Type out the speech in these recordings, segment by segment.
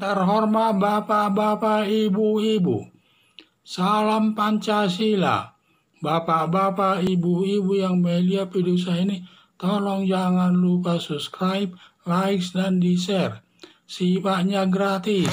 terhormat Bapak-Bapak, Ibu-Ibu, salam Pancasila. Bapak-bapak, ibu-ibu yang melihat video saya ini, tolong jangan lupa subscribe, like, dan di-share. Sifatnya gratis.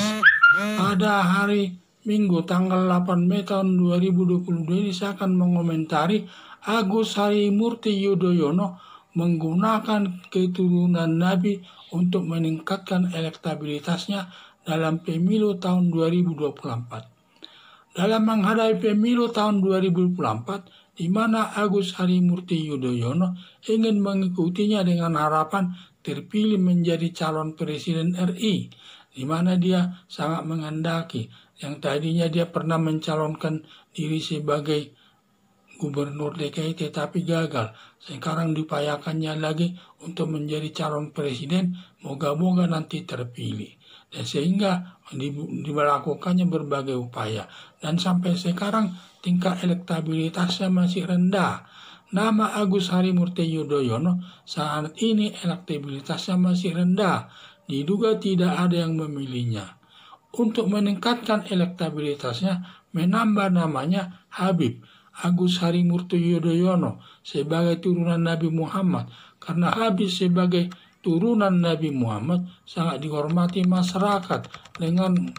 Pada hari Minggu tanggal 8 Mei tahun 2022 ini saya akan mengomentari Agus Harimurti Yudhoyono menggunakan keturunan Nabi untuk meningkatkan elektabilitasnya dalam pemilu tahun 2024. Dalam menghadapi pemilu tahun 2024, di mana Agus Harimurti Yudhoyono ingin mengikutinya dengan harapan terpilih menjadi calon presiden RI, di mana dia sangat menghendaki. Yang tadinya dia pernah mencalonkan diri sebagai gubernur DKI tetapi gagal. Sekarang diupayakannya lagi untuk menjadi calon presiden, moga-moga nanti terpilih. Dan sehingga dilakukannya berbagai upaya. Dan sampai sekarang tingkat elektabilitasnya masih rendah. Nama Agus Harimurti Yudhoyono saat ini elektabilitasnya masih rendah. Diduga tidak ada yang memilihnya. Untuk meningkatkan elektabilitasnya, menambah namanya Habib Agus Harimurti Yudhoyono sebagai turunan Nabi Muhammad. Karena Habib sebagai turunan Nabi Muhammad sangat dihormati masyarakat dengan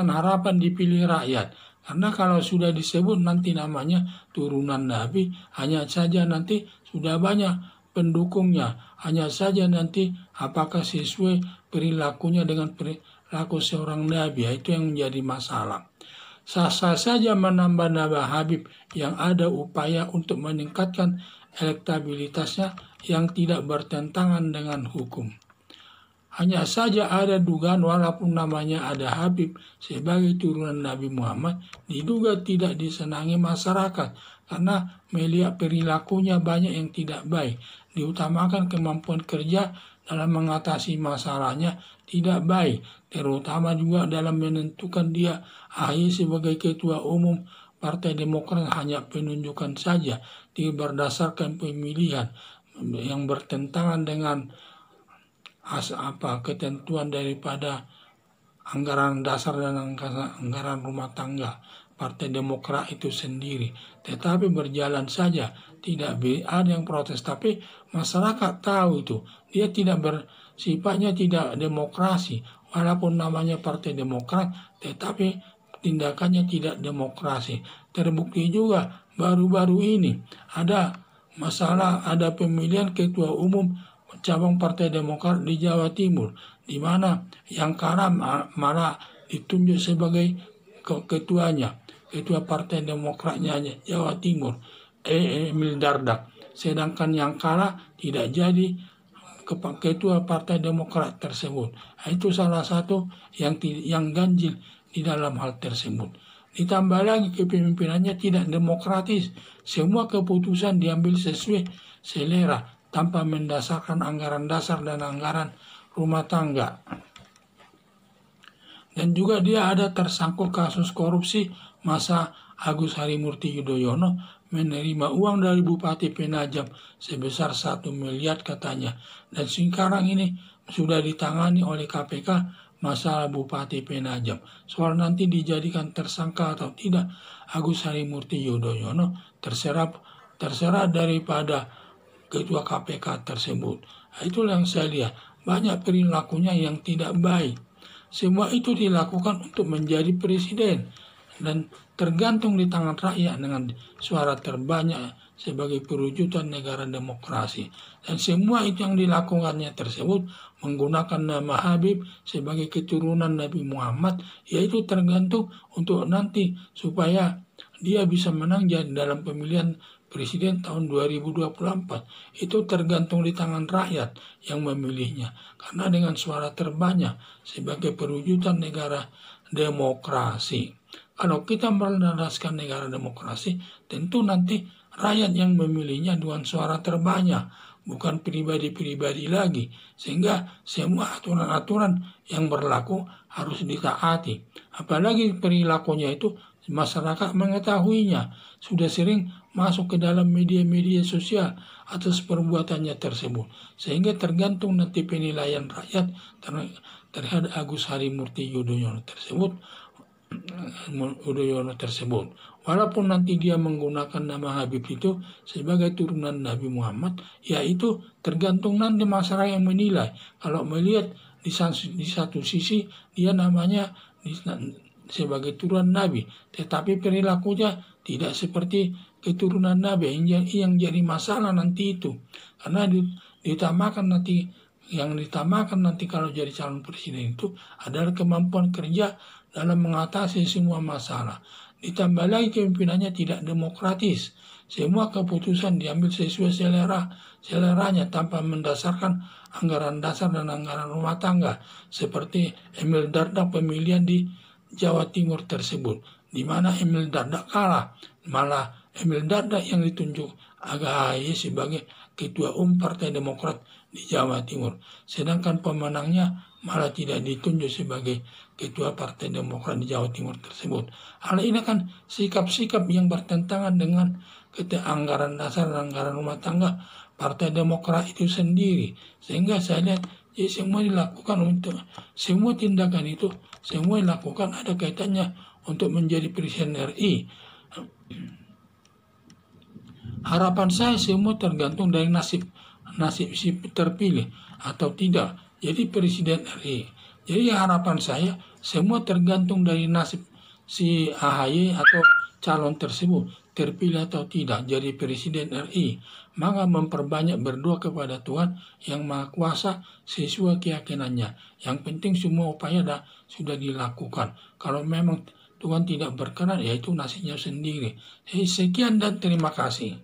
harapan dipilih rakyat. Karena kalau sudah disebut nanti namanya turunan Nabi, hanya saja nanti sudah banyak pendukungnya. Hanya saja nanti apakah sesuai perilakunya dengan perilaku seorang Nabi, itu yang menjadi masalah. Sah-sah saja menambah nama Habib yang ada upaya untuk meningkatkan elektabilitasnya yang tidak bertentangan dengan hukum. Hanya saja ada dugaan walaupun namanya ada Habib sebagai turunan Nabi Muhammad, diduga tidak disenangi masyarakat karena melihat perilakunya banyak yang tidak baik. Diutamakan kemampuan kerja dalam mengatasi masalahnya tidak baik, terutama juga dalam menentukan dia AHY sebagai ketua umum Partai Demokrat hanya penunjukan saja, tidak berdasarkan pemilihan yang bertentangan dengan ketentuan daripada anggaran dasar dan anggaran rumah tangga Partai Demokrat itu sendiri. Tetapi berjalan saja, tidak ada yang protes. Tapi masyarakat tahu itu, dia sifatnya tidak demokrasi. Walaupun namanya Partai Demokrat, tetapi tindakannya tidak demokrasi. Terbukti juga baru-baru ini ada masalah, ada pemilihan ketua umum cabang Partai Demokrat di Jawa Timur, di mana yang karam malah ditunjuk sebagai ketuanya, ketua Partai Demokratnya Jawa Timur, Emil Dardak. Sedangkan yang kalah tidak jadi ketua Partai Demokrat tersebut. Itu salah satu yang ganjil di dalam hal tersebut. Ditambah lagi kepemimpinannya tidak demokratis. Semua keputusan diambil sesuai selera tanpa mendasarkan anggaran dasar dan anggaran rumah tangga. Dan juga dia ada tersangkut kasus korupsi masa Agus Harimurti Yudhoyono menerima uang dari Bupati Penajam sebesar 1 miliar katanya. Dan sekarang ini sudah ditangani oleh KPK masalah Bupati Penajam. Soal nanti dijadikan tersangka atau tidak Agus Harimurti Yudhoyono terserah daripada ketua KPK tersebut. Itulah yang saya lihat. Banyak perilakunya yang tidak baik. Semua itu dilakukan untuk menjadi presiden. Dan tergantung di tangan rakyat dengan suara terbanyak sebagai perwujudan negara demokrasi. Dan semua itu yang dilakukannya tersebut menggunakan nama Habib sebagai keturunan Nabi Muhammad, yaitu tergantung untuk nanti supaya dia bisa menang dalam pemilihan presiden tahun 2024. Itu tergantung di tangan rakyat yang memilihnya. Karena dengan suara terbanyak sebagai perwujudan negara demokrasi. Kalau kita melandaskan negara demokrasi, tentu nanti rakyat yang memilihnya dengan suara terbanyak, bukan pribadi-pribadi lagi. Sehingga semua aturan-aturan yang berlaku harus ditaati. Apalagi perilakunya itu Masyarakat mengetahuinya, sudah sering masuk ke dalam media-media sosial atas perbuatannya tersebut. Sehingga tergantung nanti penilaian rakyat terhadap Agus Harimurti Yudhoyono tersebut. Walaupun nanti dia menggunakan nama Habib itu sebagai turunan Nabi Muhammad, yaitu tergantung nanti masyarakat yang menilai. Kalau melihat di satu sisi dia namanya sebagai turunan Nabi, tetapi perilakunya tidak seperti keturunan Nabi. Yang jadi masalah nanti itu, karena ditambahkan nanti kalau jadi calon presiden itu adalah kemampuan kerja dalam mengatasi semua masalah. Ditambah lagi kepemimpinannya tidak demokratis. Semua keputusan diambil sesuai seleranya tanpa mendasarkan anggaran dasar dan anggaran rumah tangga. Seperti Emil Dardak pemilihan di Jawa Timur tersebut, di mana Emil Dardak kalah. Malah Emil Dardak yang ditunjuk AHY sebagai Ketua Partai Demokrat di Jawa Timur. Sedangkan pemenangnya malah tidak ditunjuk sebagai Ketua Partai Demokrat di Jawa Timur tersebut. Hal ini kan sikap-sikap yang bertentangan dengan anggaran dasar dan anggaran rumah tangga Partai Demokrat itu sendiri. Sehingga saya lihat semua tindakan itu semua dilakukan ada kaitannya untuk menjadi presiden RI. Harapan saya semua tergantung dari nasib si terpilih atau tidak jadi presiden RI. Jadi harapan saya semua tergantung dari nasib si AHY atau calon tersebut terpilih atau tidak jadi presiden RI. Maka memperbanyak berdoa kepada Tuhan yang Maha Kuasa sesuai keyakinannya. Yang penting semua upaya sudah dilakukan. Kalau memang Tuhan tidak berkenan, yaitu nasibnya sendiri. Sekian dan terima kasih.